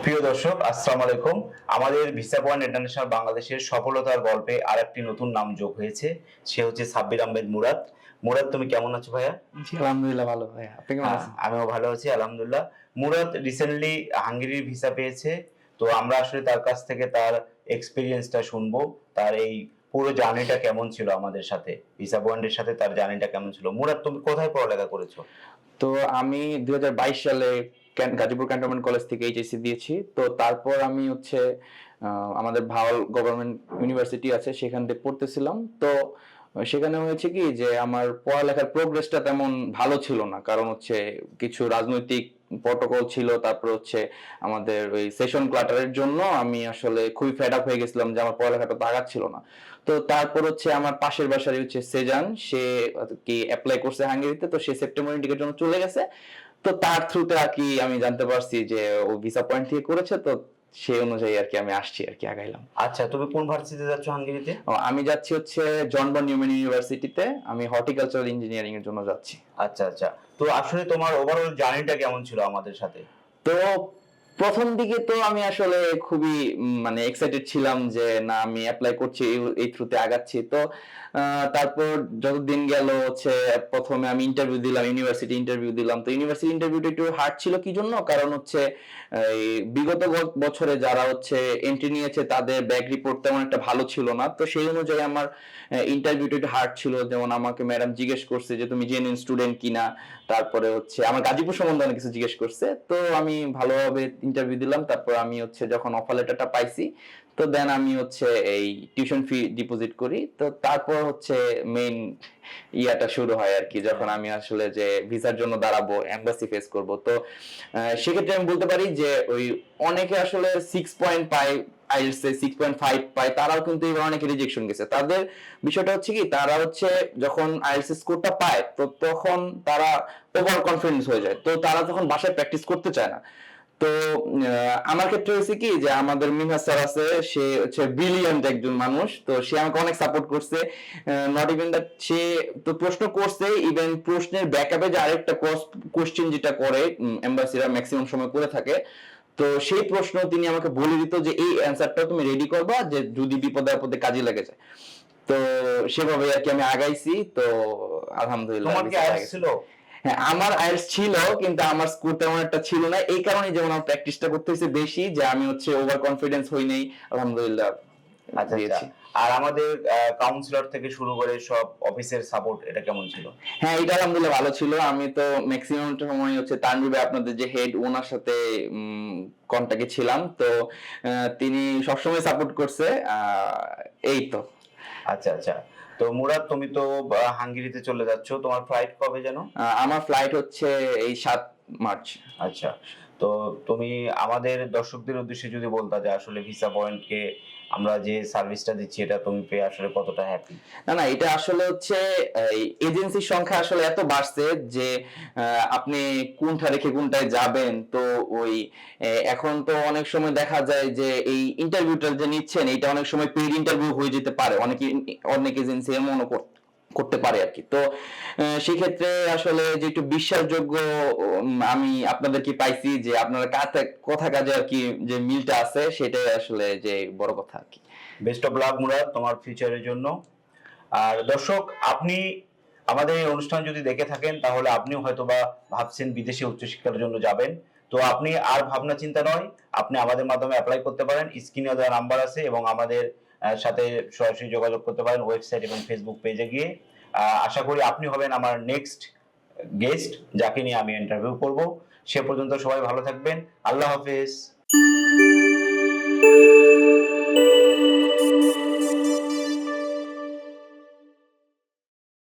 প্রিয় দর্শক, আসসালামু আলাইকুম। আমাদের ভিসা পয়েন্ট ইন্টারন্যাশনাল বাংলাদেশের সফলতার গল্পে আরেকটি নতুন নাম যোগ হয়েছে। সে হচ্ছে সাব্বির আহমেদ মুরাদ। মুরাদ, তুমি কেমন আছো ভাইয়া? জি, আলহামদুলিল্লাহ ভালো ভাইয়া। আপনি কেমন হ্যাঁ, আছেন? আমিও ভালো আছি আলহামদুলিল্লাহ। মুরাদ রিসেন্টলি হাঙ্গেরির ভিসা পেয়েছে। তো আমরা আসলে তার কাছ থেকে তার এক্সপেরিয়েন্সটা শুনবো। তার এই পুরো জার্নিটা কেমন ছিল আমাদের সাথে। ভিসা পয়েন্টের সাথে তার জার্নিটা কেমন ছিল? মুরাদ, তুমি কোথায় পড়ালেখা করেছো? তো আমি ২০২২ সালে গাজীপুর ক্যান্টনমেন্ট কলেজ থেকে এইচএসসি দিয়েছি। তো তারপর আমি হচ্ছে আমাদের ভাওয়াল গভর্নমেন্ট ইউনিভার্সিটি আছে সেখান থেকে পড়তেছিলাম। তো সেখানে হয়েছে কি যে আমার পড়ালেখার প্রোগ্রেসটা তেমন ভালো ছিল না। কারণ হচ্ছে কিছু রাজনৈতিক প্রটোকল ছিল। তারপর হচ্ছে আমাদের ওই সেশন ক্লাটারের জন্য আমি আসলে খুবই ফেড আপ হয়ে গেছিলাম যে আমার পড়ালেখাটা তো আগাচ্ছিল না। তো তারপর হচ্ছে আমার পাশের বাসারই হচ্ছে সেজান, সে কি এপ্লাই করছে হাঙ্গেরিতে, তো সে সেপ্টেম্বর ইন্ডিকের জন্য চলে গেছে। তো তার থ্রুতে আর কি আমি জানতে পারছি যে ও ভিসা পয়েন্ট থেকে করেছে, তো সেই অনুযায়ী আর কি আমি আসছি আর কি আগাইলাম। আচ্ছা, তুমি কোন ভার্সিটিতে যাচ্ছ হাঙ্গেরিতে? আমি যাচ্ছি হচ্ছে জন বন নিউম্যান ইউনিভার্সিটিতে, আমি হর্টিকালচারাল ইঞ্জিনিয়ারিং এর জন্য যাচ্ছি। আচ্ছা, আচ্ছা। তো আসলে তোমার ওভারঅল জার্নিটা কেমন ছিল আমাদের সাথে? তো প্রথম দিকে তো আমি আসলে খুবই মানে এক্সাইটেড ছিলাম যে না আমি এপ্লাই করছি, এই থ্রুতে আগাচ্ছি। তো তারপর যত দিন গেল হচ্ছে প্রথমে আমি ইন্টারভিউ দিলাম, ইউনিভার্সিটি ইন্টারভিউ দিলাম। তো ইউনিভার্সিটি ইন্টারভিউটা একটু হার্ড ছিল কি জন্য, কারণ হচ্ছে এই বিগত বছরে যারা হচ্ছে এন্ট্রি নিয়েছে তাদের ব্যাক রিপোর্ট তেমন একটা ভালো ছিল না। তো সেই অনুযায়ী আমার ইন্টারভিউটা একটু হার্ড ছিল। যেমন আমাকে ম্যাডাম জিজ্ঞেস করছে যে তুমি জেনুইন স্টুডেন্ট কিনা, তারপরে হচ্ছে আমার গাজীপুর সম্বন্ধে অনেক কিছু জিজ্ঞেস করছে। তো আমি ভালোভাবে ইন্টারভিউ দিলাম। তারপর আমি হচ্ছে যখন অফার লেটারটা পাইছি, তো দেন আমি হচ্ছে এই টিউশন ফি ডিপোজিট করি। তো তারপর হচ্ছে মেইন ইয়াটা শুরু হয় আর কি, যখন আমি আসলে যে ভিসার জন্য দাঁড়াবো, এমবাসি ফেস করব। তো সেক্ষেত্রে আমি বলতে পারি যে ওই অনেকে আসলে 6 পয়েন্ট পায়, আইএলটিএস এ 6.5 পায়, তারাও কিন্তু এবার অনেকে রিজেকশন গেছে। তাদের বিষয়টা হচ্ছে কি, তারা হচ্ছে যখন আইএলটিএস স্কোরটা পায় তো তখন তারা ওভার কনফিডেন্স হয়ে যায়। তো তারা তখন বাসায় প্র্যাকটিস করতে চায় না। তো আমার ক্ষেত্রে হয়েছে কি যে আমাদের মিনহাজ স্যার আছে, সে হচ্ছে ব্রিলিয়ান্ট একজন মানুষ। তো সে আমাকে অনেক সাপোর্ট করছে। নট ইভেন দ্যাট, সে তো প্রশ্ন করছে, ইভেন প্রশ্নের ব্যাকআপে যে আরেকটা কোশ্চেন যেটা করে এমবাসিরা ম্যাক্সিমাম সময় করে থাকে, তো সেই প্রশ্ন তিনি আমাকে বলে দিত যে এই অ্যান্সারটা তুমি রেডি করবা, যে যদি বিপদে আপদে কাজে লেগে যায়। তো সেভাবে আর কি আমি আগাইছি। তো আলহামদুলিল্লাহ তোমার কি ভিসা আইএলটিএস আগাইছি। ছিল? হ্যাঁ, আমার আইএলটিএস ছিল, কিন্তু আমার স্কোর তেমন একটা ছিল না। এই কারণে যেমন আমার প্র্যাকটিসটা করতে হয়েছে বেশি, যে আমি হচ্ছে ওভার কনফিডেন্স হই নাই। আলহামদুলিল্লাহ আচ্ছা, আচ্ছা। দিয়েছি। আর আমাদের কাউন্সিলর থেকে শুরু করে সব অফিসের সাপোর্ট এটা কেমন ছিল? হ্যাঁ, এটা আলহামদুলিল্লাহ ভালো ছিল। আমি তো ম্যাক্সিমাম সময় হচ্ছে তানভীর ভাই, আপনাদের যে হেড, ওনার সাথে কন্টাক্টে ছিলাম। তো তিনি সবসময় সাপোর্ট করছে। এই তো। আচ্ছা, আচ্ছা। তো মুরাদ, তুমি তো হাঙ্গেরিতে চলে যাচ্ছ। তোমার ফ্লাইট কবে যেন? আমার ফ্লাইট হচ্ছে এই 7 মার্চ। আচ্ছা। তো তুমি আমাদের দর্শকদের উদ্দেশ্যে যদি বলতা যে আসলে ভিসা পয়েন্টকে আমরা যে সার্ভিসটা দিচ্ছি এটা তুমি পেয়ে আসলে কতটা হ্যাপি? না, না, এটা আসলে হচ্ছে এই এজেন্সির সংখ্যা আসলে এত বাড়ছে যে আপনি কোনটা রেখে কোনটায় যাবেন। তো ওই এখন তো অনেক সময় দেখা যায় যে এই ইন্টারভিউটা যে নিচ্ছেন এটা অনেক সময় পেইড ইন্টারভিউ হয়ে যেতে পারে, অনেক এজেন্সি এমনও করতে পারে আর কি। তো সেক্ষেত্রে আসলে যে একটু বিশ্বাসযোগ্য আমি আপনাদেরকে পাইছি, যে আপনারা কথা কাজে আর কি যে মিলটা আছে, সেটাই আসলে যে বড় কথা আর কি। বেস্ট অফ লাক মুরাদ তোমার ফিউচারের জন্য। আর দর্শক, আপনি আমাদের এই অনুষ্ঠান যদি দেখে থাকেন তাহলে আপনিও হয়তোবা ভাবছেন বিদেশে উচ্চশিক্ষার জন্য যাবেন। তো আপনি আর ভাবনা চিন্তা নয়, আপনি আমাদের মাধ্যমে অ্যাপ্লাই করতে পারেন। স্ক্রিনে দেওয়া নাম্বার আছে এবং আমাদের সাথে সরাসরি যোগাযোগ করতে পারেন ওয়েবসাইট এবং ফেসবুক পেজে গিয়ে। আশা করি আপনি হবেন আমার নেক্সট গেস্ট যাকে নিয়ে আমি ইন্টারভিউ করব। সে পর্যন্ত সবাই ভালো থাকবেন। আল্লাহ হাফেজ।